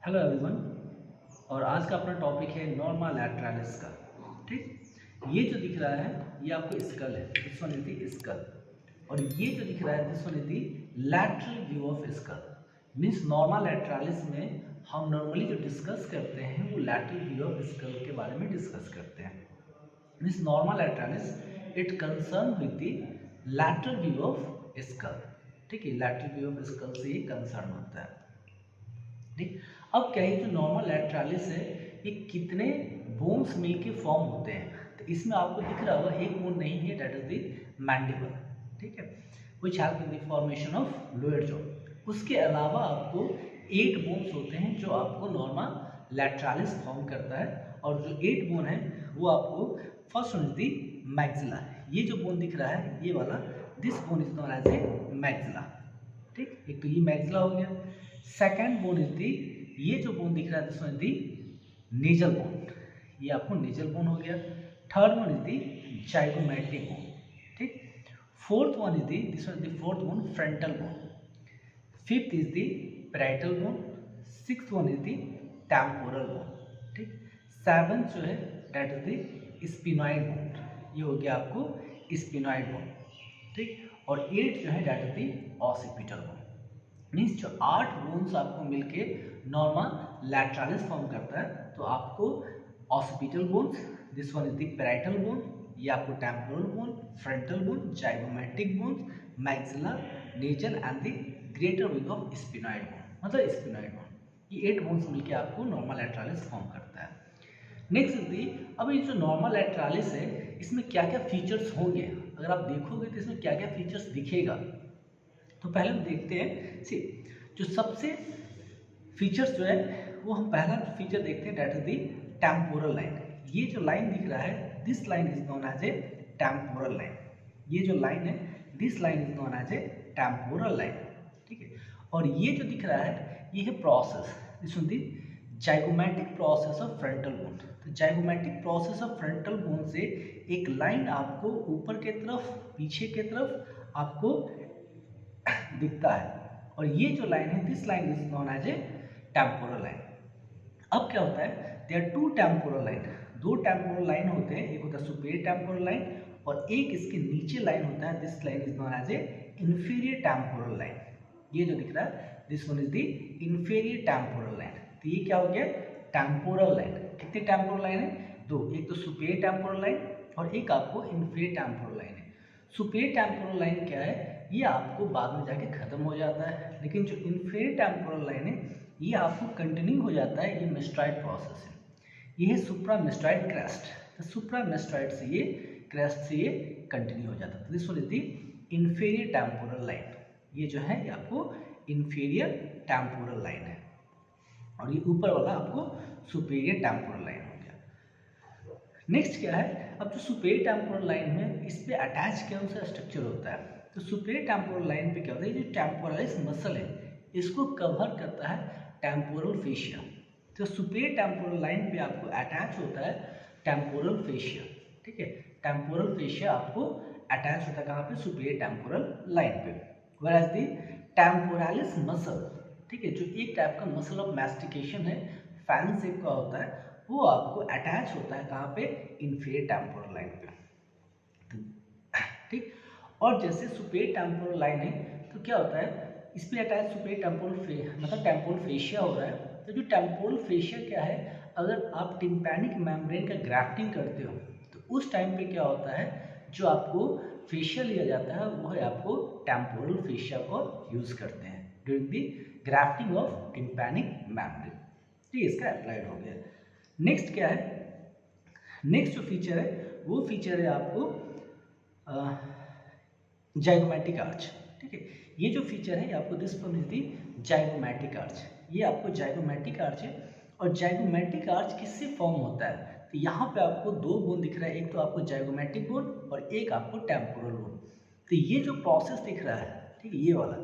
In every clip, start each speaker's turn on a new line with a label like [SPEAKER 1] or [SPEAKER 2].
[SPEAKER 1] Hello everyone. और आज का अपना टॉपिक है नॉर्मा लैटरालिस का। ठीक, ये जो दिख रहा है ये आपको स्कल है, this one is the skull. और ये जो दिख रहा है this one is the lateral view of skull. Means norma lateralis में हम नॉर्मली जो डिस्कस करते हैं वो लैटरल व्यू ऑफ स्कल के बारे में डिस्कस करते हैं। Means norma lateralis it concern with the lateral view of skull. ठीक है, लैटरल व्यू ऑफ स्कल से ये कंसर्न होता है। ठीक, अब क्या है जो नॉर्मल लैटरालिस है ये कितने बोन्स मिलके फॉर्म होते हैं, तो इसमें आपको दिख रहा होगा एक बोन नहीं है, दैट इज द मैंडिबल। ठीक है, which help in the formation of lower jaw. उसके अलावा आपको 8 बोन्स होते हैं जो आपको नॉर्मल लैटरालिस फॉर्म करता है। और जो 8 बोन है वो आपको first one is the maxilla. ये जो बोन दिख रहा है ये वाला, this bone is known as a maxilla. ठीक, एक तो ये मैक्सिला हो गया। सेकेंड बोन इज दी, ये जो बोन दिख रहा है this one is the nasal bone, ये आपको नेजल बोन हो गया। Third one is the zygomatic bone. ठीक, fourth one is the, this one is the fourth bone frontal bone. Fifth is the parietal bone. Sixth one is the temporal bone. ठीक, seventh जो है that is the sphenoid bone, ये हो गया आपको sphenoid bone. ठीक, और 8 जो है that is the occipital bone. Means जो 8 बोन्स आपको मिलके नॉर्मल लैटरालिस फॉर्म करता है, तो आपको occipital bones, this one is the parietal bone, ये आपको temporal bone, frontal bone, zygomatic bones, maxilla, nasal and the greater wing of sphenoid bone, मतलब स्पिनॉइड बोन। ये 8 बोन्स मिलके आपको नॉर्मल लैटरालिस फॉर्म करता है। नेक्स्ट इज दी, अब ये जो नॉर्मल लैटरालिस है इसमें क्या क्या फीचर्स होंगे, अगर आप देखोगे तो इसमें क्या क्या फीचर्स दिखेगा। तो पहले हम देखते हैं, सी जो सबसे फीचर्स जो है वो हम पहला फीचर देखते हैं, that is the temporal line. ये जो लाइन दिख रहा है this line is known as a temporal line. ये जो लाइन है this line is known as a temporal line. ठीक है, और ये जो दिख रहा है ये है process, this one the zygomatic process of frontal bone. तो zygomatic process of frontal bone से एक लाइन आपको ऊपर के तरफ पीछे के तरफ आपको दिखता है, और ये जो लाइन है this line is known as a temporal line. अब क्या होता है, there are 2 temporal line, 2 temporal line होते हैं, एक होता है सुपेरियर टेम्पोरल लाइन और एक इसके नीचे लाइन होता है, this line is known as a inferior temporal line. ये जो दिख रहा है this one is the inferior temporal line. तो ये क्या हो गया, टेम्पोरल लाइन। कितनी टेम्पोरल लाइन है, 2, एक तो सुपेरियर टेम्पोरल लाइन और एक आपको इंफीरियर टेम्पोरल लाइन है। सुपेरियर टेम्पोरल लाइन क्या है, ये आपको बाद में जाके खत्म हो जाता है, लेकिन जो इंफीरियर टेम्पोरल लाइन है ये आपको कंटिन्यू हो जाता है, ये मेस्ट्राइड प्रोसेस है। ये है सुप्रा मेस्ट्राइड क्रेस्ट, तो सुप्रा मेस्ट्राइड से ये क्रेस्ट से ये कंटिन्यू हो जाता है। This one is the inferior temporal line. ये जो है ये आपको इंफीरियर टेम्पोरल लाइन है, और ये ऊपर वाला आपको सुपेरियर टेम्पोरल लाइन हो गया। नेक्स्ट क्या है, अब जो सुपेरियर टेम्पोरल लाइन है इस पे अटैच कौन सा स्ट्रक्चर होता है, तो सुपेरियर टेम्पोरल लाइन पे क्या होता है, जो टेम्पोरलिस मसल है इसको कवर करता है टेम्पोरल फेशिया। तो सुपेरियर टेम्पोरल लाइन पे आपको अटैच होता है टेम्पोरल फेशिया। ठीक है, टेम्पोरल फेशिया आपको अटैच होता है कहाँ पे, सुपेरियर टेम्पोरल लाइन पे। व्हेयरएज द टेम्पोरलिस मसल, ठीक है, जो एक टाइप का मसल ऑफ मैस्टिकेशन है, फैन शेप का होता है, वो आपको अटैच होता है कहाँ पे, इंफीरियर टेम्पोरल लाइन पे। ठीक, और जैसे सुपेरियर टेम्पोरल लाइन है तो क्या होता है, इस पे अटैच सुपेरियर टेम्पोरल मतलब टेम्पोरल फेशिया हो रहा है। तो जो टेम्पोरल फेशिया क्या है, अगर आप टिम्पैनिक मेम्ब्रेन का ग्राफ्टिंग करते हो तो उस टाइम पे क्या होता है, जो आपको फेशिया लिया जाता है वो है आपको टेम्पोरल फेशिया को यूज करते हैं during the grafting of tympanic membrane. ठीक, इसका अप्लाइड हो गया। नेक्स्ट क्या है, नेक्स्ट जो फीचर है वो फीचर है आपको जाइगोमैटिक आर्च। ठीक है, ये जो फीचर है ये आपको this one is the zygomatic arch. ये आपको जाइगोमैटिक आर्च है, और जाइगोमैटिक आर्च किससे फॉर्म होता है, तो यहाँ पे आपको 2 बोन दिख रहा है, एक तो आपको जाइगोमैटिक बोन और एक आपको टेम्पोरल बोन। तो ये जो प्रोसेस दिख रहा है, ठीक है, ये वाला,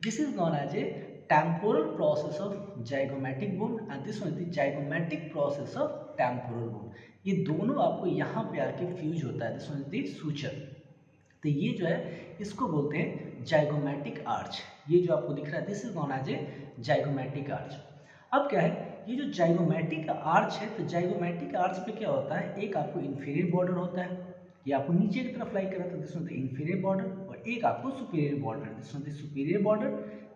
[SPEAKER 1] this is known as a temporal process of zygomatic bone and this one is the zygomatic process of temporal bone. ये दोनों आपको यहाँ पे आके फ्यूज होता है, this one is the suture. तो ये जो है इसको बोलते हैं जाइगोमैटिक आर्च। ये जो आपको दिख रहा है this is known as a zygomatic arch. अब क्या है, ये जो जाइगोमैटिक आर्च है, तो जाइगोमैटिक आर्च पे क्या होता है, एक आपको इंफीरियर बॉर्डर होता है, ये आपको नीचे की तरफ लाई कर रहा था, this was the inferior border, और एक आपको superior border, this was the superior border,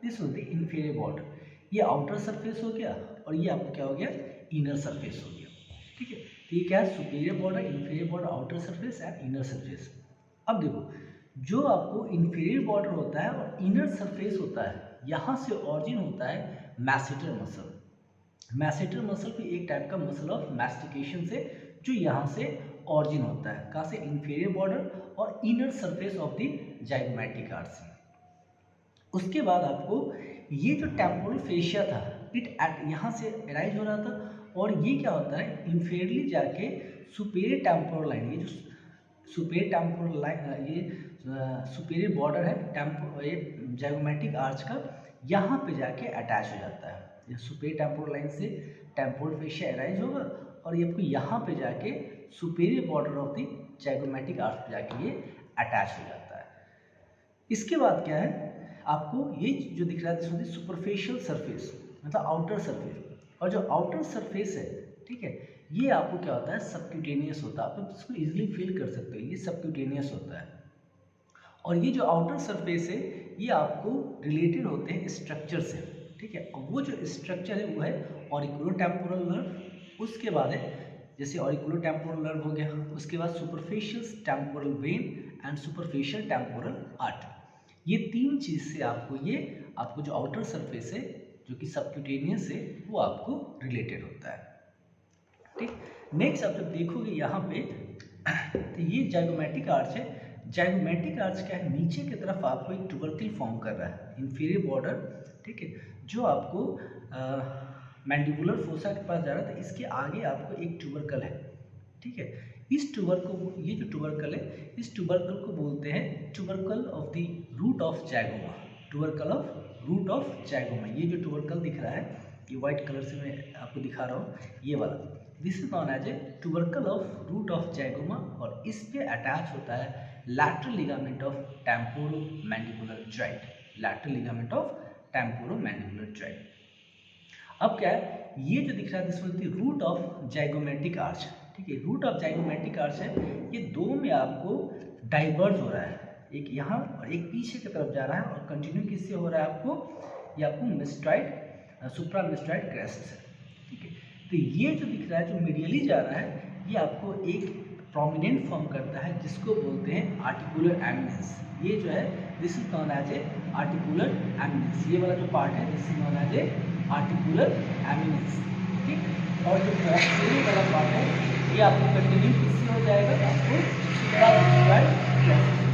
[SPEAKER 1] this was the inferior border. ये आउटर सरफेस हो गया और ये आपको क्या हो गया, इनर सरफेस हो गया। ठीक है, तो ये क्या है, superior border, inferior border, outer surface and inner surface. अब देखो, जो आपको इंफीरियर बॉर्डर होता है और इनर सरफेस होता है, यहाँ से ऑरिजिन होता है मैसेटर मसल। मैसेटर मसल भी एक टाइप का मसल ऑफ मैस्टिकेशन से, जो यहाँ से ऑरिजिन होता है, कहाँ से, इंफीरियर बॉर्डर और inner surface of the zygomatic arch से। उसके बाद आपको ये जो टेम्पोरल फेशिया था, इट एट यहाँ से अराइज हो रहा था, और ये क्या होता है, इंफीरियरली जाके सुपीरियर टेम्पोरल लाइन, ये जो सुपीरियर टेम्पोरल लाइन, ये सुपीरियर बॉर्डर है ये जाइगोमैटिक आर्च का, यहाँ पे जाके अटैच हो जाता है। ये सुपीरियर टेम्पोरल लाइन से टेम्पोरल फेशिया अराइज होगा, और ये आपको यहाँ पे जाके superior border of the zygomatic arch पे जाके ये अटैच हो जाता है। इसके बाद क्या है, आपको ये जो दिख रहा है सुपरफिशियल सरफेस, मतलब आउटर सरफेस, और जो आउटर सरफेस है, ठीक है, ये आपको क्या होता है, सबक्यूटेनियस होता है। आप इसको इजीली फील कर सकते हो, ये सबक्यूटेनियस होता है। और ये जो आउटर सरफेस है, ये आपको रिलेटेड होते हैं स्ट्रक्चर से, ठीक है। और वो जो स्ट्रक्चर है वो है ऑरिकुलोटेम्पोरल नर्व, उसके बाद है जैसे ऑरिकुलोटेम्पोरल नर्व हो गया, उसके बाद superficial temporal when and superficial temporal artery. ये तीन चीज़ से आपको जो आउटर सरफेस है, जो कि सबक्यूटेनियस है, वो आपको रिलेटेड होता है। ठीक, नेक्स्ट आप जब देखोगे यहाँ पे, तो ये जाइगोमैटिक आर्च है। जाइगोमैटिक आर्च क्या है, नीचे की तरफ आपको एक ट्यूबरकल फॉर्म कर रहा है, इंफीरियर बॉर्डर, ठीक है, जो आपको मैंडिबुलर फोसा के पास जा रहा था। इसके आगे आपको एक ट्यूबरकल है, ठीक है। इस ट्यूबरकल, ये जो ट्यूबरकल है, इस ट्यूबरकल को बोलते हैं tubercle of the root of zygoma, tubercle of root of zygoma. ये जो ट्यूबरकल दिख रहा है, ये व्हाइट कलर से मैं आपको दिखा रहा हूँ, ये वाला, this is known as a tubercle of root of zygoma, और इस पे अटैच होता है lateral ligament of temporomandibular joint, lateral ligament of temporomandibular joint. अब क्या है, ये जो दिख रहा है, this was the root of zygomatic arch, ठीक है। रूट ऑफ जाइगोमैटिक आर्च है, ये दो में आपको डाइवर्ज हो रहा है, एक यहाँ और एक पीछे की तरफ जा रहा है, और कंटिन्यू किससे हो रहा है आपको, ये आपको मिस्ट्राइड, सुप्रामिस्ट्राइड क्रेस्ट से, ठीक है। तो ये जो दिख रहा है, जो मीडियली जा रहा है, ये आपको एक प्रोमिनेंट फॉर्म करता है, जिसको बोलते हैं आर्टिकुलर एमिनेंस। ये जो है, this is known as a articular eminence, ये वाला जो पार्ट है, this is known as a articular eminence, ठीक। और जो पोस्टीरियर वाला पार्ट है, ये आपको कंटिन्यू किससे हो जाएगा, आपको सुप्रामिस्ट्राइड क्रेस्ट,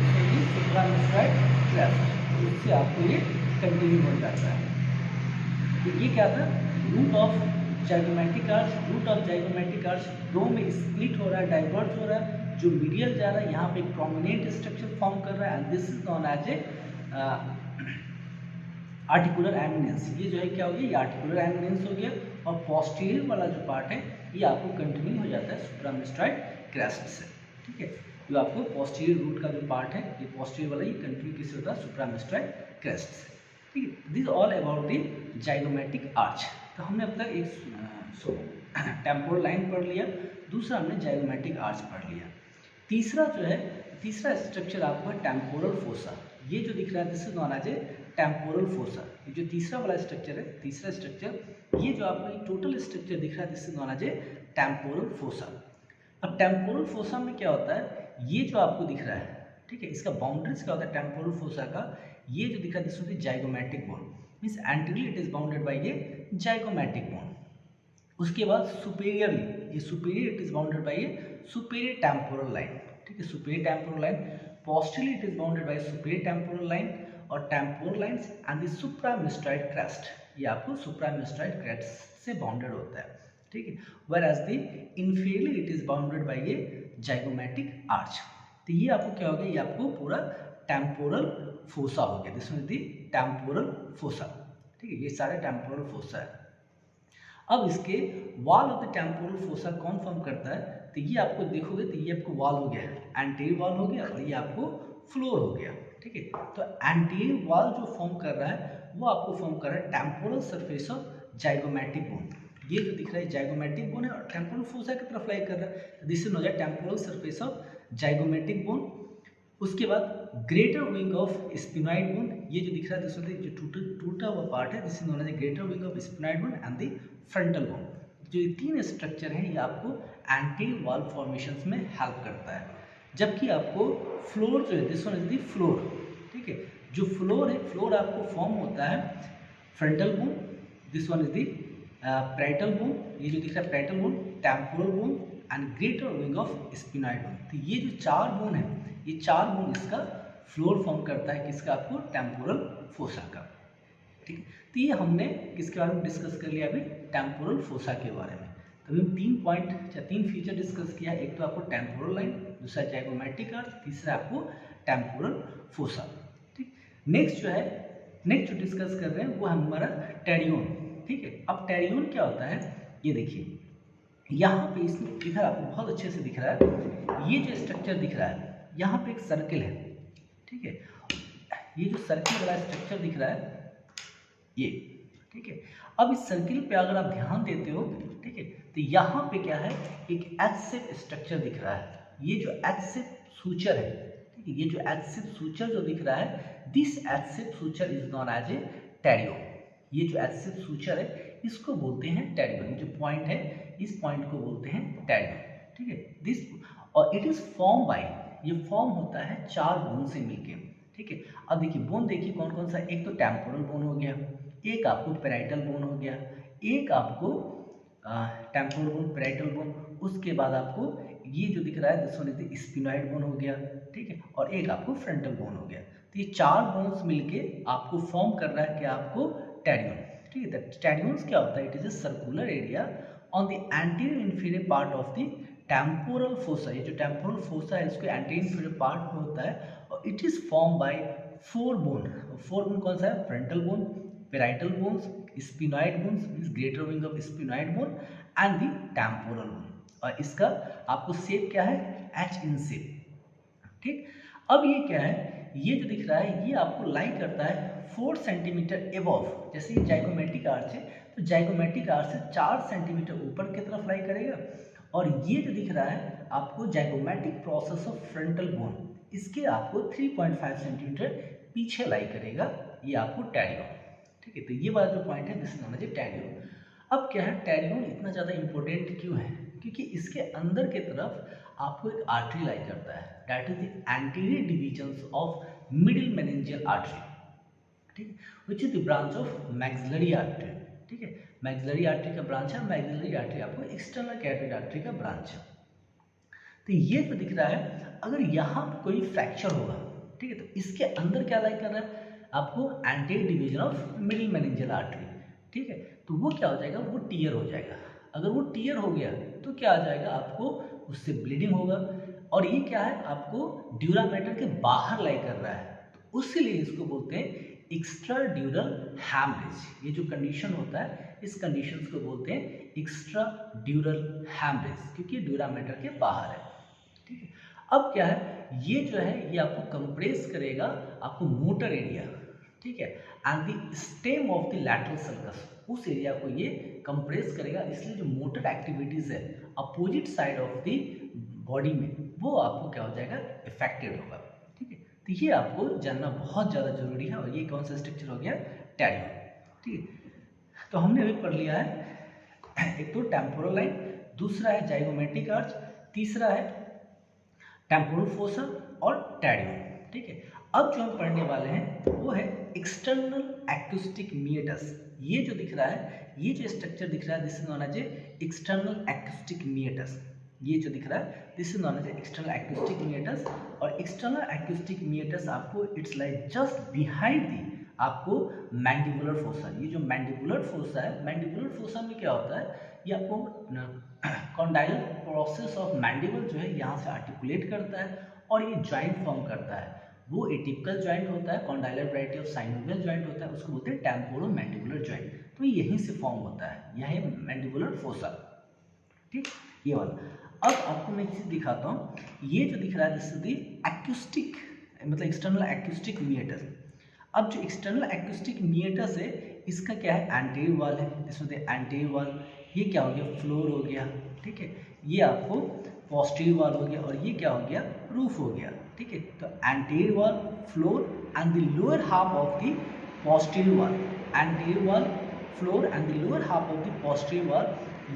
[SPEAKER 1] सुप्रामिस्ट्राइड क्रेस्ट, इससे आपको ये कंटिन्यू हो जाता है। तो ये क्या था, root of zygomatic arch. Root of zygomatic arch दो में स्प्लिट हो रहा है, डाइवर्ज हो रहा है, जो मीडियल जा रहा है, यहाँ पे एक प्रोमिनेंट स्ट्रक्चर फॉर्म कर रहा है, and this is known as a articular eminence. ये जो है क्या हो गया, ये आर्टिकुलर एमिनेंस हो गया। और पोस्टीरियर वाला जो पार्ट है, ये आपको कंटिन्यू हो जाता है सुप्रामिस्ट्राइड क्रेस्ट से, ठीक है। जो आपको पोस्टीरियर रूट का जो पार्ट है, ये पोस्टीरियर वाला, ये कंटिन्यू किससे होता है, सुप्रामिस्ट्राइड क्रेस्ट से, ठीक है। This all about the zygomatic arch. तो हमने अब तक एक टेम्पोरल लाइन पढ़ लिया, दूसरा हमने जाइगोमैटिक आर्च पढ़ लिया। तीसरा जो है, तीसरा स्ट्रक्चर आपको है टेम्पोरल फोसा। ये जो दिख रहा है, this is known as a temporal fossa. ये जो तीसरा वाला स्ट्रक्चर है, तीसरा स्ट्रक्चर, ये जो आपको टोटल स्ट्रक्चर दिख रहा है, this is known as a temporal fossa. अब टेम्पोरल फोसा में क्या होता है, ये जो आपको दिख रहा है, ठीक है, इसका बाउंड्रीज क्या होता है टेम्पोरल फोसा का, ये जो दिख रहा है, this is zygomatic bone, means anteriorly it is bounded by ये जाइगोमैटिक बोन। उसके बाद सुपीरियरली, ये superior it is bounded by ये सुपीरियर टेम्पोरल लाइन, ठीक है, superior temporal line. Posteriorly it is bounded by superior temporal line और temporal lines and the supramastoid crest, ये आपको सुप्रामिस्ट्राइड क्रेस्ट से बाउंडेड होता है, ठीक है। Where as the inferiorly it is bounded by ये जाइगोमैटिक आर्च। तो ये आपको क्या हो गया, ये आपको पूरा टेम्पोरल फोसा हो गया, this is the temporal fossa, ठीक है। ये सारे टेम्पोरल फोसा है। अब इसके wall of the temporal fossa कौन फॉर्म करता है, तो ये आपको देखोगे तो ये आपको वॉल हो गया, एंटीरियर वॉल हो गया, और ये आपको फ्लोर हो गया, ठीक है। तो एंटीरियर वॉल जो फॉर्म कर रहा है, वो आपको फॉर्म कर रहा है temporal surface of zygomatic bone. ये जो दिख रहा है जाइगोमैटिक बोन है और टेम्पोरल फोसा की तरफ लाई कर रहा है, this is known as temporal surface of zygomatic bone. उसके बाद greater wing of sphenoid bone, ये जो दिख रहा है दिस जो टूटा हुआ पार्ट है, this is known as greater wing of sphenoid bone and the frontal bone. जो ये तीन स्ट्रक्चर हैं ये आपको एंटीरियर वॉल फॉर्मेशंस में हेल्प करता है। जबकि आपको फ्लोर जो है this one is the floor, ठीक है, जो फ्लोर है फ्लोर आपको फॉर्म होता है frontal bone, this one is the parietal bone, ये जो दिख रहा है parietal bone, temporal bone and greater wing of sphenoid bone. तो ये जो चार बोन है, ये चार बोन इसका फ्लोर फॉर्म करता है किसका, आपको टेम्पोरल फोसा का, ठीक है। तो ये हमने किसके बारे में डिस्कस कर लिया अभी, टेम्पोरल फोसा के बारे में। तो अभी तीन पॉइंट या तीन फीचर डिस्कस किया, एक तो आपको टेम्पोरल लाइन, दूसरा जाइगोमैटिक आर्च, तीसरा आपको टेम्पोरल फोसा, ठीक। नेक्स्ट जो डिस्कस कर रहे हैं वो हमारा टेरियन, ठीक है। अब टेरियन क्या होता है, ये देखिए यहाँ पे इसमें इधर आपको बहुत अच्छे से दिख रहा है, ये जो स्ट्रक्चर दिख रहा है यहाँ पे एक सर्किल है, ठीक है, ये जो सर्किल वाला स्ट्रक्चर दिख रहा है ये, ठीक है। अब इस सर्किल पे अगर आप ध्यान देते हो, ठीक है, तो यहाँ पे क्या है, एक एच शेप स्ट्रक्चर दिख रहा है, ये जो एच शेप सूचर है, ठीक है, ये जो एच शेप सूचर जो दिख रहा है, this H shape suture is known as a pterion. ये जो एच शेप सूचर है इसको बोलते हैं टेरियन, ये जो पॉइंट है इस पॉइंट को बोलते हैं टेरियन, ठीक है। दिस और इट इज फॉर्म बाय, ये फॉर्म होता है चार बोन से मिलके, ठीक है। अब देखिए बोन देखिए कौन कौन सा, एक तो टेम्पोरल बोन हो गया, एक आपको पैराइटल बोन हो गया, एक आपको टेम्पोरल बोन, पैराइटल बोन, उसके बाद आपको ये जो दिख रहा है this one is the sphenoid bone हो गया, ठीक है, और एक आपको फ्रंटल बोन हो गया। तो ये चार बोन्स मिलके आपको फॉर्म कर रहा है कि आपको टेरियन, ठीक है। टेरियंस क्या होता है, it is a circular area on the anterior inferior part of the temporal fossa. ये जो टेम्पोरल फोसा है इसको एंटीरियर इंफीरियर पार्ट में होता है और it is form by four bone. Four bone कौन सा है, frontal bone, parietal bones, sphenoid bones means greater wing of sphenoid bone and the temporal bone. और इसका आपको शेप क्या है, एच इन शेप, ठीक। अब ये क्या है, ये जो दिख रहा है ये आपको लाई करता है 4 सेंटीमीटर एबव, जैसे ये जाइगोमैटिक आर्च है तो जाइगोमैटिक आर्च से 4 सेंटीमीटर ऊपर की तरफ लाई करेगा। और ये जो दिख रहा है आपको zygomatic process of frontal bone, इसके आपको 3.5 सेंटीमीटर पीछे लाई करेगा, ये आपको टेरियन, ठीक है। तो ये वाला जो पॉइंट है दिस इज नोन एज टेरियन। अब क्या है, टेरियन इतना ज़्यादा इंपॉर्टेंट क्यों है, क्योंकि इसके अंदर की तरफ आपको एक आर्टरी लाई करता है, that is the anterior divisions of middle meningeal artery, ठीक, which is the branch of maxillary artery, ठीक है। मैक्सिलरी आर्टरी का ब्रांच है, मैक्सिलरी आर्टरी आपको एक्सटर्नल कैरोटिड आर्टरी का ब्रांच है। तो ये जो दिख रहा है अगर यहाँ कोई फ्रैक्चर होगा, ठीक है, तो इसके अंदर क्या लाई कर रहा है आपको anterior division of middle meningeal artery, ठीक है। तो वो क्या हो जाएगा, वो टीयर हो जाएगा। अगर वो टीयर हो गया तो क्या आ जाएगा, आपको उससे ब्लीडिंग होगा। और ये क्या है, आपको ड्यूरा मैटर के बाहर लाई कर रहा है, तो उसीलिए इसको बोलते हैं एक्स्ट्रा ड्यूरल हैमरेज। ये जो कंडीशन होता है इस कंडीशन को बोलते हैं एक्स्ट्रा ड्यूरल हैमरेज, क्योंकि ड्यूरा मैटर के बाहर है, ठीक है। अब क्या है, ये जो है ये आपको कंप्रेस करेगा आपको मोटर एरिया, ठीक है, and the stem of the lateral circus, उस एरिया को ये कंप्रेस करेगा। इसलिए जो मोटर एक्टिविटीज है opposite side of the body में वो आपको क्या हो जाएगा, इफेक्टेड होगा, ठीक है। तो ये आपको जानना बहुत ज़्यादा जरूरी है। और ये कौन सा स्ट्रक्चर हो गया, टेरियन, ठीक है। तो हमने अभी पढ़ लिया है एक तो टेम्पोरल लाइन, दूसरा है जाइगोमैटिक आर्च, तीसरा है टेम्पोरल फोसा और टेरियन, ठीक है। अब जो हम पढ़ने वाले हैं वो है एक्सटर्नल एक्यूस्टिक मीएटस। ये जो दिख रहा है, ये जो स्ट्रक्चर दिख रहा है this is known as external acoustic meatus. ये जो दिख रहा है this is known as external acoustic meatus. और एक्सटर्नल एक्यूस्टिक मीएटस आपको it's like just behind the आपको मैंडिबुलर फोसा। ये जो मैंडिबुलर फोसा है, मैंडिबुलर फोसा में क्या होता है, ये आपको कॉन्डाइलर प्रोसेस ऑफ मैंडिबल जो है यहाँ से आर्टिकुलेट करता है और ये जॉइंट फॉर्म करता है। वो एटिपिकल जॉइंट होता है, condylar variety of synovial joint होता है, उसको बोलते हैं टेम्पोरो मैंडिबुलर जॉइंट। तो यहीं से फॉर्म होता है, यह है मैंडिबुलर फोसा, ठीक, ये वाला। अब आपको मैं चीज़ दिखाता हूँ, ये जो दिख रहा है दिस इज द एक्यूस्टिक मतलब एक्सटर्नल एक्यूस्टिक मीएटस। अब जो एक्सटर्नल एक्यूस्टिक मीएटस है इसका क्या है एंटीरियर वॉल है, इसमें एंटीरियर वॉल, ये क्या हो गया फ्लोर हो गया, ठीक है, ये आपको पोस्टीरियर वॉल हो गया और ये क्या हो गया रूफ हो गया, ठीक है। तो anterior wall, floor and the lower half of the posterior wall, anterior wall, floor and the lower half of the posterior wall,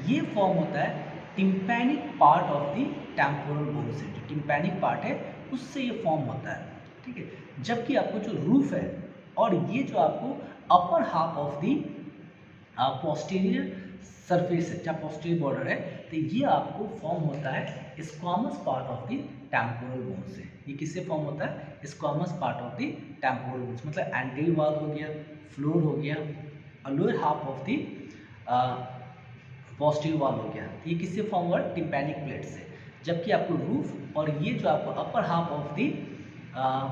[SPEAKER 1] ये फॉर्म होता है tympanic part of the temporal bone से, जो टिम्पैनिक पार्ट है उससे ये form होता है, ठीक है। जबकि आपको जो रूफ है और ये जो आपको upper half of the posterior surface है, जहाँ पोस्टीरियर बॉर्डर है, तो ये आपको फॉर्म होता है squamous part of the temporal bone से। ये किससे फॉर्म होता है squamous part of the temporal bone, मतलब एंटीरियर वॉल हो गया, फ्लोर हो गया और lower half of the posterior wall हो गया, ये किससे फॉर्म हुआ टिम्पैनिक प्लेट से। जबकि आपको रूफ और ये जो आपको upper half of the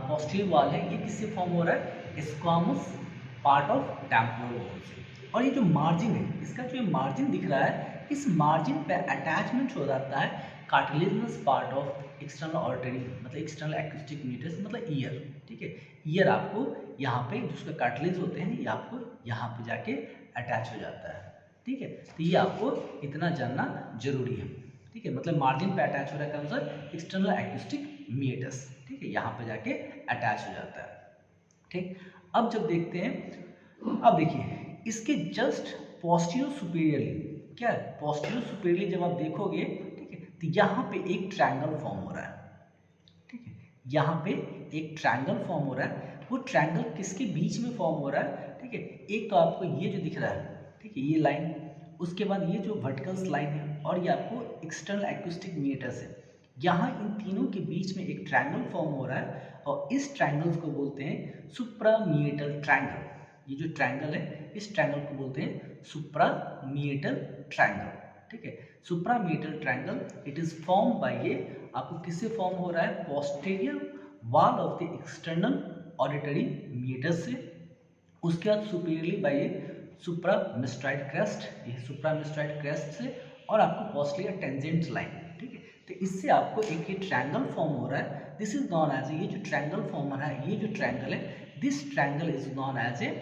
[SPEAKER 1] posterior wall है, ये किससे फॉर्म हो रहा है squamous part of temporal bone से। और ये जो मार्जिन है, इसका जो मार्जिन दिख रहा है, इस मार्जिन पे अटैचमेंट हो जाता है cartilaginous part of external auditory, मतलब एक्सटर्नल एक्यूस्टिक मीटर्स, मतलब ईयर, ठीक है। ईयर आपको यहाँ पे जिसका कार्टिलेज होते हैं ये आपको यहाँ पे जाके अटैच हो जाता है, ठीक है। तो ये आपको इतना जानना जरूरी है, ठीक है। मतलब मार्जिन पे अटैच हो रहा है कौन सा एक्सटर्नल एक्यूस्टिक मीटर्स, ठीक है, यहाँ पे जाके अटैच हो जाता है, ठीक। अब जब देखते हैं, अब देखिए इसके जस्ट पोस्टीरियर सुपीरियरली, क्या है पोस्टीरियर सुपीरियरली जब आप देखोगे, ठीक है, तो यहाँ पे एक ट्रायंगल फॉर्म हो रहा है, ठीक है, यहाँ पे एक ट्रायंगल फॉर्म हो रहा है। वो ट्रायंगल किसके बीच में फॉर्म हो रहा है, ठीक है, एक तो आपको ये जो दिख रहा है, ठीक है, ये लाइन, उसके बाद ये जो वर्टिकल लाइन है और ये आपको एक्सटर्नल एक्यूस्टिक मीटर्स है, यहाँ इन तीनों के बीच में एक ट्रायंगल फॉर्म हो रहा है और इस ट्रायंगल को बोलते हैं सुप्रामीएटल ट्रायंगल। ये जो ट्रायंगल है इस ट्रायंगल को बोलते हैं सुप्रामीएटल ट्रायंगल, ठीक है। Suprameatal triangle it is form by, ये आपको किससे फॉर्म हो रहा है posterior wall of the external auditory meatus से, उसके बाद सुपीरियरली बाय सुप्रामिस्ट्राइड क्रेस्ट, ये सुप्रामिस्ट्राइड क्रेस्ट से, और आपको पोस्टीरियर टेंजेंट लाइन, ठीक है। तो इससे आपको एक ये ट्रायंगल फॉर्म हो रहा है, दिस इज नॉन एज, ये जो ट्रायंगल फॉर्म हो रहा है, ये जो ट्रायंगल है, this triangle is known as a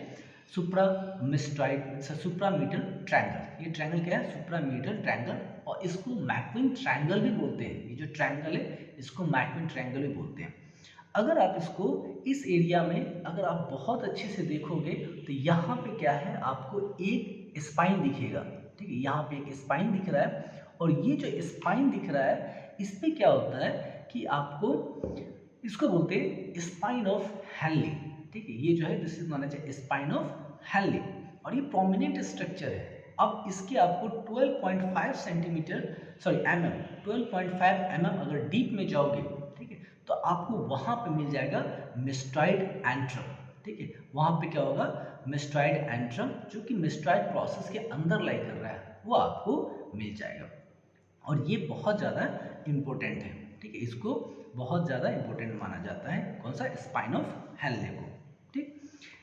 [SPEAKER 1] supramastoid suprameatal triangle. ये ट्रायंगल क्या है सुप्रामीटल ट्रायंगल, और इसको मैकक्वीन ट्रायंगल भी बोलते हैं। ये जो ट्रायंगल है इसको मैकक्वीन ट्रायंगल भी बोलते हैं। अगर आप इसको इस एरिया में अगर आप बहुत अच्छे से देखोगे तो यहाँ पे क्या है आपको एक स्पाइन दिखेगा, ठीक है, यहाँ पे एक स्पाइन दिख रहा है, और ये जो स्पाइन दिख रहा है इस पे क्या होता है कि आपको इसको बोलते हैं स्पाइन ऑफ हैनले, ठीक है, ये जो है this is known as spine of Henle, और ये प्रोमिनेंट स्ट्रक्चर है। अब इसके आपको 12.5 सेंटीमीटर सॉरी mm 12.5 mm अगर डीप में जाओगे, ठीक है, तो आपको वहां पे मिल जाएगा मिस्ट्राइड एंट्रम, ठीक है, वहां पे क्या होगा मिस्ट्राइड एंट्रम, जो कि मिस्ट्राइड प्रोसेस के अंदर लाई कर रहा है, वो आपको मिल जाएगा, और ये बहुत ज़्यादा इम्पोर्टेंट है, ठीक है, इसको बहुत ज़्यादा इम्पोर्टेंट माना जाता है, कौन सा स्पाइन ऑफ हैनले को, ठीक।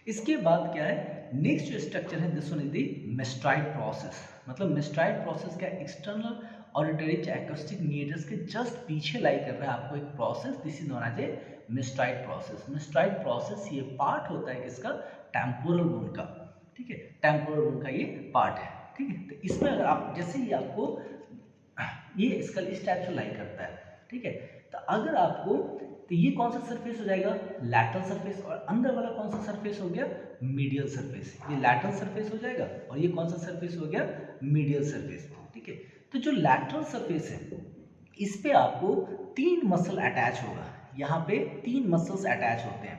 [SPEAKER 1] इसके बाद क्या है नेक्स्ट जो स्ट्रक्चर है this one is the mastoid process. मतलब मिस्ट्राइड प्रोसेस का एक्सटर्नल ऑडिटरी एक्यूस्टिक मीटर्स के जस्ट पीछे लाई कर रहा है आपको एक process, this is known as a mastoid process. Mastoid process ये पार्ट होता है किसका टेम्पोरल बोन का, ठीक है, टेम्पोरल बोन का ये पार्ट है, ठीक है। तो इसमें अगर आप जैसे ही आपको ये स्कल इस टाइप से लाई करता है, ठीक है, तो अगर आपको तो ये कौन सा सरफेस हो जाएगा लैटरल सरफेस, और अंदर वाला कौन सा सरफेस हो गया मीडियल सरफेस, ये लैटरल सरफेस हो जाएगा, और ये कौन सा सरफेस हो गया मीडियल सरफेस, ठीक है। तो जो लैटरल सरफेस है इस पे आपको 3 मसल अटैच होगा, यहाँ पे 3 मसल्स अटैच होते हैं।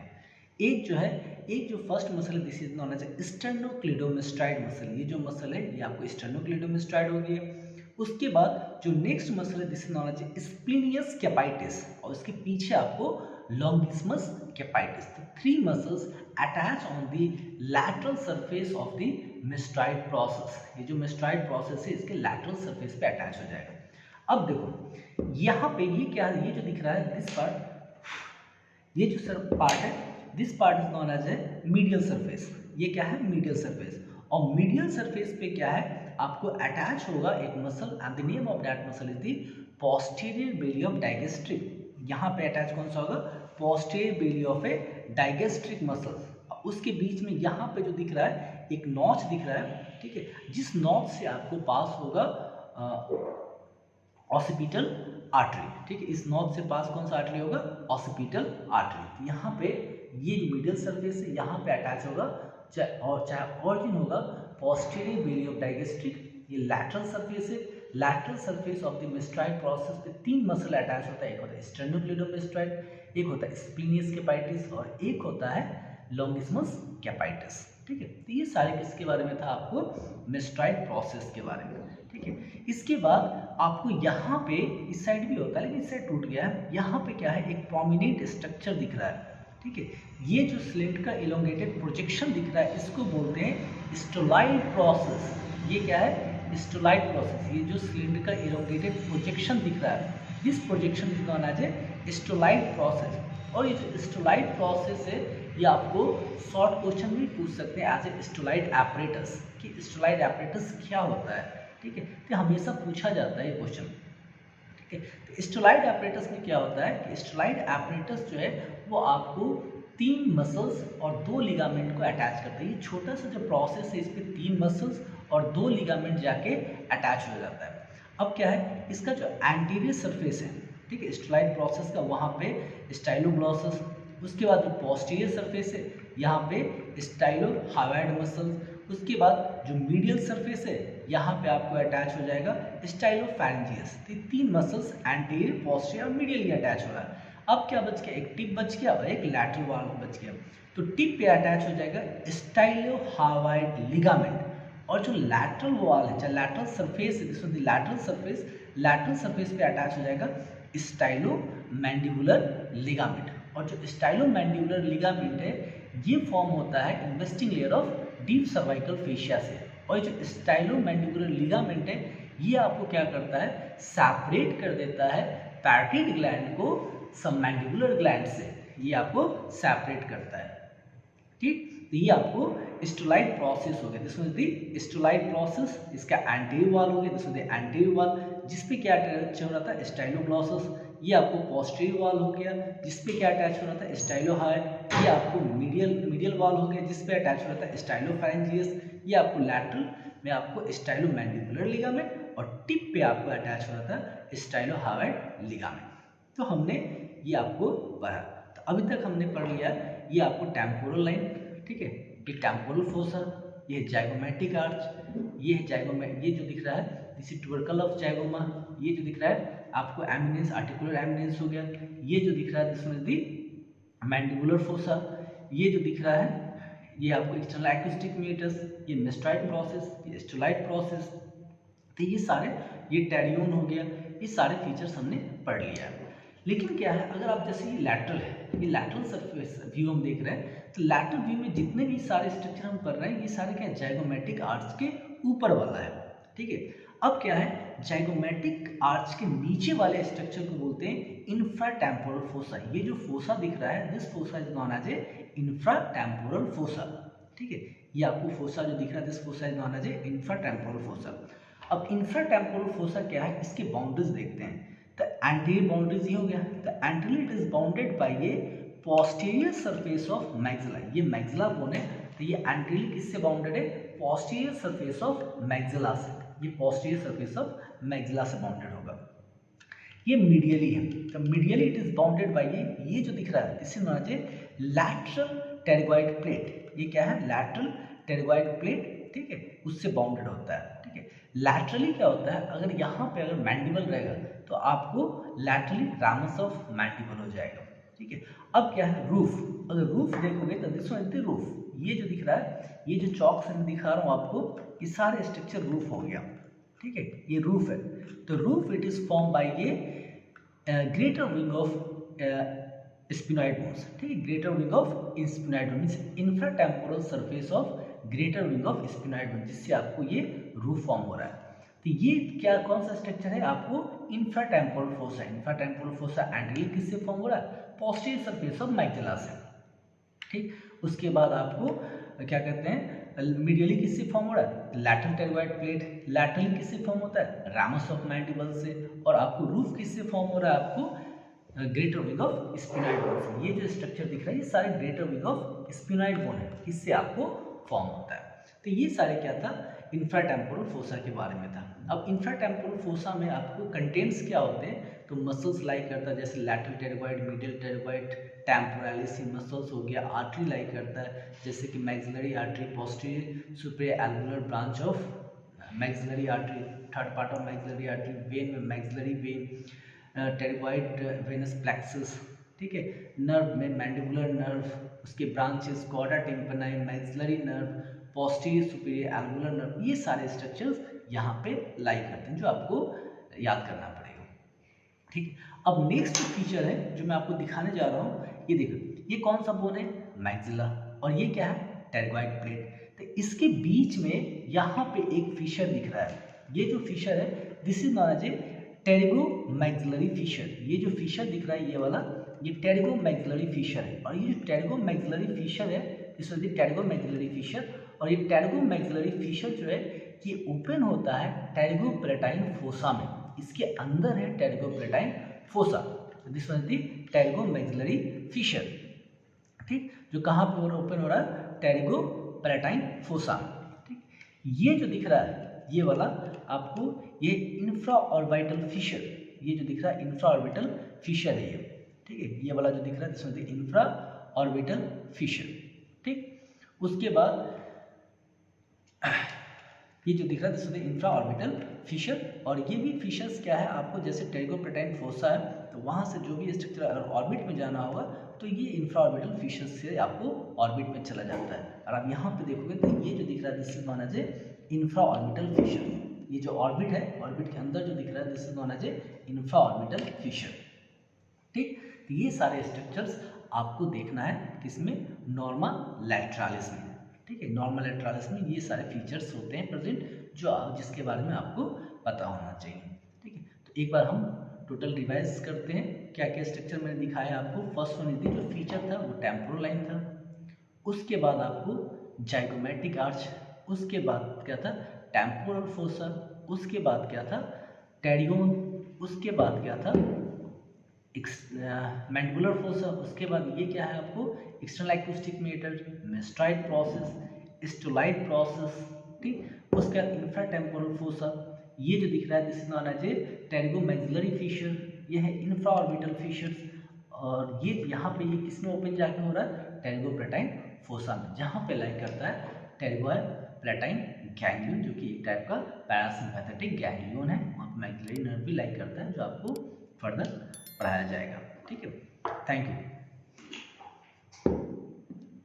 [SPEAKER 1] एक जो है एक जो फर्स्ट मसल है this is known as sternocleidomastoid muscle, ये जो मसल है ये आपको स्टेर्नोक्लीडोमास्टाइड हो गई है। उसके बाद जो नेक्स्ट मसल है this is known as splenius capitis, और उसके पीछे आपको लॉन्गिस्मस कैपाइटिस। तो 3 muscles attach on the lateral surface of the mastoid process. ये जो मिस्ट्राइड प्रोसेस है इसके लैटरल सरफेस पे अटैच हो जाएगा। अब देखो यहाँ पे ये क्या है, ये जो दिख रहा है दिस पार्ट, ये जो सर पार्ट है this part is known as a medial surface. ये क्या है मीडियल सरफेस, और मीडियल सरफेस पे क्या है आपको अटैच होगा एक muscle, and the name of that muscle is the posterior belly of digastric. यहाँ पे अटैच कौन सा होगा posterior belly of a digastric muscle. उसके बीच में यहाँ पे जो दिख रहा है एक नॉच दिख रहा है, ठीक है, जिस नॉच से आपको पास होगा ऑसिपिटल आर्टरी, ठीक है, इस नॉच से पास कौन सा आर्टरी होगा, ऑसिपिटल आर्टरी। यहाँ पे ये जो मिडिल सरफेस है यहाँ पे अटैच होगा, चाहे ऑरिजिन होगा पोस्टीरियर बेली ऑफ डाइगेस्ट्रिक, ये लैटरल सरफेस है, lateral surface of the mastoid process पे 3 मसल अटैच होता है, एक होता है स्टेनोक्लेडोमेस्ट्राइड, एक होता है स्प्लिनियस कैपाइटिस और एक होता है लॉन्गिस्मस कैपाइटिस, ठीक है। तो ये सारे किसके बारे में था, आपको मेस्ट्राइड प्रोसेस के बारे में, ठीक है। इसके बाद आपको यहाँ पे इस साइड भी होता है लेकिन इस साइड टूट गया है, यहाँ पे क्या है, एक प्रोमिनेंट स्ट्रक्चर दिख रहा है, ठीक है। ये जो स्लेंट का इलोंगेटेड प्रोजेक्शन दिख रहा है इसको बोलते हैं स्टोलाइड प्रोसेस। ये क्या है, स्टोलाइड प्रोसेस। ये जो स्लेंट का इलोंगेटेड प्रोजेक्शन दिख रहा है, this projection is known as a styloid process. और ये जो स्टोलाइड प्रोसेस है ये आपको शॉर्ट क्वेश्चन भी पूछ सकते हैं एज ए स्टोलाइड एपरेटस, कि स्टोलाइड एपरेटस क्या होता है, ठीक है। तो हमेशा पूछा जाता है ये क्वेश्चन, ठीक है। तो स्टोलाइड एपरेटस में क्या होता है कि स्टोलाइड एपरेटस जो है वो आपको 3 मसल्स और 2 लिगामेंट को अटैच करता है। ये छोटा सा जो प्रोसेस है इस पर 3 मसल्स और 2 लिगामेंट जाके अटैच हो जाता है। अब क्या है, इसका जो एंटीरियर सरफेस है, ठीक है, स्टोलाइड प्रोसेस का, वहाँ पे स्टाइलोग्लॉसस, उसके बाद जो पोस्टीरियर सरफेस है यहाँ पे स्टाइलोहायोइड मसल्स, उसके बाद जो मीडियल सरफेस है यहाँ पे आपको अटैच हो जाएगा स्टाइलोफैरिंजियस। तो 3 मसल्स एंटीरियर, पोस्टीरियर और मीडियल ही अटैच हो रहा है। अब क्या बच गया, एक टिप बच गया और एक लैटरल वॉल बच गया। तो टिप पे अटैच हो जाएगा स्टाइलोहायोइड लिगामेंट, और जो लैटरल वॉल है, चाहे लैटरल सरफेस है, this is the lateral surface पे अटैच हो जाएगा स्टाइलोमैंडिबुलर लिगामेंट। और जो स्टाइलोमैंडिबुलर लिगामेंट है ये फॉर्म होता है investing layer of deep cervical fascia से। और जो स्टाइलोमैंडिबुलर लिगामेंट है ये आपको क्या करता है, सेपरेट कर देता है पैराटाइड ग्लैंड को सबमैंडिबुलर ग्लैंड से, ये आपको सेपरेट करता है, ठीक। तो ये आपको स्टोलाइड प्रोसेस हो गया, दिस वाज द स्टोलाइड प्रोसेस। इसका एंटीरियर वॉल हो गया, this was the anterior wall जिसपे क्या अटैच हो रहा था, स्टाइलोग्लॉसस। ये आपको पोस्टीरियर वॉल हो गया जिसपे क्या अटैच हो रहा था, स्टाइलोहायोइड। ये आपको मीडियल वॉल हो गया जिसपे अटैच हो रहा था स्टाइलोफैरिंजियस। ये आपको लैटरल में आपको स्टाइलोमैंडिबुलर लिगामेंट और टिप पे आपको अटैच हो रहा था स्टाइलोहायोइड लिगामेंट। तो हमने ये आपको पढ़ा। तो अभी तक हमने पढ़ लिया ये आपको टेम्पोरल लाइन, ठीक है, ये टेम्पोरल फोसा, ये जाइगोमैटिक आर्च, ये है ये जो दिख रहा है this is tubercle of zygoma. ये जो दिख रहा है आपको एमिनेंस, आर्टिकुलर एमिनेंस हो गया। ये जो दिख रहा है this is the mandibular fossa. ये जो दिख रहा है ये आपको एक्सटर्नल एक्यूस्टिक मीटस, ये मेस्ट्राइड प्रोसेस, ये स्टोलाइड प्रोसेस। तो ये सारे, ये टेरियोन हो गया, ये सारे फीचर्स हमने पढ़ लिया है। लेकिन क्या है, अगर आप जैसे ये लैटरल है, ये लैटरल सरफेस व्यू हम देख रहे हैं, तो लैटरल व्यू में जितने भी सारे स्ट्रक्चर हम कर रहे हैं ये सारे क्या जाइगोमैटिक आर्च के ऊपर वाला है, ठीक है। अब क्या है, जाइगोमैटिक आर्च के नीचे वाले स्ट्रक्चर को बोलते हैं इंफ्राटेम्पोरल फोसा। ये जो फोसा दिख रहा है this fossa is known as a infratemporal fossa, ठीक है। ये आपको फोसा जो दिख रहा है this fossa is known as a infratemporal fossa. अब इंफ्राटेम्पोरल फोसा क्या है, इसके बाउंड्रीज देखते हैं। तो एंटीरियर बाउंड्रीज ये हो गया, तो anterior it is bounded by ये पोस्टीरियर सरफेस ऑफ मैक्सिला। ये मैक्सिला बोन है, तो ये एंटीरियर किससे बाउंडेड है, पोस्टीरियर सरफेस ऑफ मैक्सिला से। ये पोस्टीरियर सरफेस ऑफ मैक्सिला से बाउंडेड होगा। ये मीडियली है, तो medially it is bounded by ये जो दिख रहा है इसे known as lateral pterygoid plate. ये क्या है, लैटरल टेरिगॉइड प्लेट, ठीक है, उससे बाउंडेड होता है, ठीक है। लैटरली क्या होता है, अगर यहाँ पे अगर मैंडिबल रहेगा तो आपको लैटरली रामस ऑफ मैंडिबल हो जाएगा, ठीक है। अब क्या है, रूफ, अगर रूफ देखोगे तो दिस वन इज रूफ। ये जो दिख रहा है, ये जो चौक से मैं दिखा रहा हूँ आपको, ये सारे स्ट्रक्चर रूफ हो गया, ठीक है, ये रूफ है। तो roof it is form by ये greater wing of sphenoid bones, ठीक है, greater wing of sphenoid bones, infratemporal surface of greater wing of sphenoid bone, जिससे आपको ये रूफ फॉर्म हो रहा है। तो ये क्या, कौन सा स्ट्रक्चर है, आपको इंफ्राटेम्पोरल फोसा। इंफ्राटेम्पोरल फोसा एंटीरियर किससे फॉर्म हो रहा है, पोस्टीरियर सरफेस ऑफ मैक्सिला से, ठीक। उसके बाद आपको क्या कहते हैं, मीडियली किससे फॉर्म हो रहा है, लैटरल टेरिगॉइड प्लेट। लैटरली किससे फॉर्म होता है, रामस ऑफ मैंडिबल से। और आपको रूफ किससे फॉर्म हो रहा है, आपको greater wing of sphenoid bone से। ये जो स्ट्रक्चर दिख रहा है ये सारे greater wing of sphenoid bone है, इससे आपको फॉर्म होता है। तो ये सारे क्या था, इंफ्राटेम्पोरल फोसा के बारे में था। अब इंफ्राटेम्पोरल फोसा में आपको कंटेंट्स क्या होते हैं, तो मसल्स लाइक करता है, जैसे lateral pterygoid, medial pterygoid, temporalis muscles हो गया। आर्टरी लाइक करता है, जैसे कि maxillary artery, posterior superior alveolar branch of maxillary artery, third part of maxillary artery. Vein में maxillary vein, pterygoid venous plexus, ठीक है। नर्व में मैंडिबुलर नर्व, उसके branches chorda tympani, maxillary nerve, posterior superior alveolar nerve, ये सारे structures यहाँ पे लाई करते हैं जो आपको याद करना पड़ेगा, ठीक। अब नेक्स्ट जो फीचर है जो मैं आपको दिखाने जा रहा हूँ, ये देखो, ये कौन सा बोन है, मैक्सिला, और ये क्या है, टेरगोइड प्लेट। तो इसके बीच में यहाँ पे एक फीचर दिख रहा है, ये जो फीचर है this is known as a pterygomaxillary fissure. ये जो फीचर दिख रहा है ये वाला, ये टेरिगोमैक्सिलरी फीचर है। और ये जो टेरिगोमैक्सिलरी फीचर है, इस वजह टेरिगोमैक्सिलरी फीचर, और ये टेरिगोमैक्सिलरी फीचर जो है ये ओपन होता है टेरिगोप्लेटाइन फोसा में, इसके अंदर है pterygopalatine fossa, this was the pterygomaxillary fissure, ठीक, जो कहाँ पे ओपन हो रहा है, टेरिगोप्लेटाइन फोसा, ठीक। ये जो दिख रहा है ये वाला आपको, ये इंफ्रा ऑर्बिटल फीचर, ये जो दिख रहा है इंफ्रा ऑर्बिटल फीचर है ये, ठीक है। ये वाला जो दिख रहा है this was the infra orbital fissure, ठीक। उसके बाद ये जो दिख रहा है this is the infra orbital feature. और ये भी फीचर्स क्या है, आपको जैसे टेरिगोप्लेटाइन फोसा है तो वहाँ से जो भी स्ट्रक्चर अगर ऑर्बिट में जाना होगा तो ये इंफ्रा ऑर्बिटल फीचर से आपको ऑर्बिट में चला जाता है। और आप यहाँ पे देखोगे तो ये जो दिख रहा है this is known as a infraorbital fissure. ये जो ऑर्बिट है, ऑर्बिट के अंदर जो दिख रहा है this is known as a infraorbital fissure, ठीक। तो ये सारे स्ट्रक्चर्स आपको देखना है किसमें, नॉर्मा लैटरालिस में, ठीक है। नॉर्मा लैटरालिस में ये सारे फीचर्स होते हैं प्रेजेंट, जो जिसके बारे में आपको पता होना चाहिए, ठीक है। तो एक बार हम टोटल रिवाइज करते हैं क्या क्या स्ट्रक्चर मैंने दिखाया आपको। फर्स्ट वन थी जो फीचर था वो टेम्पोरल लाइन था, उसके बाद आपको जाइगोमेट्रिक आर्च, उसके बाद क्या था टेम्पोरल फोसा, उसके बाद क्या था टेरिगोन, उसके बाद क्या था मैंडिबुलर फोसा, उसके बाद ये क्या है आपको external acoustic meatus, mastoid process, styloid process, ठीक। उसके बाद इंफ्राटेम्पोरल फोसा, ये जो दिख रहा है this is known as a pterygomaxillary fissure, ये है इंफ्रा ऑर्बिटल फीचर्स। और ये यहाँ पे ये किसमें ओपन जाके हो रहा है, टेरिगोप्लेटाइन फोसा में, जहाँ पे लाइक करता है टेरिगोप्लेटाइन गैंग्लियन, जो कि एक टाइप का पैरासिम्पैथेटिक गैंग्लियन है। वहाँ पे मैक्सिलरी नर्व भी लाइक करता है, जो आपको फर्दर पढ़ाया जाएगा, ठीक है। Thank you.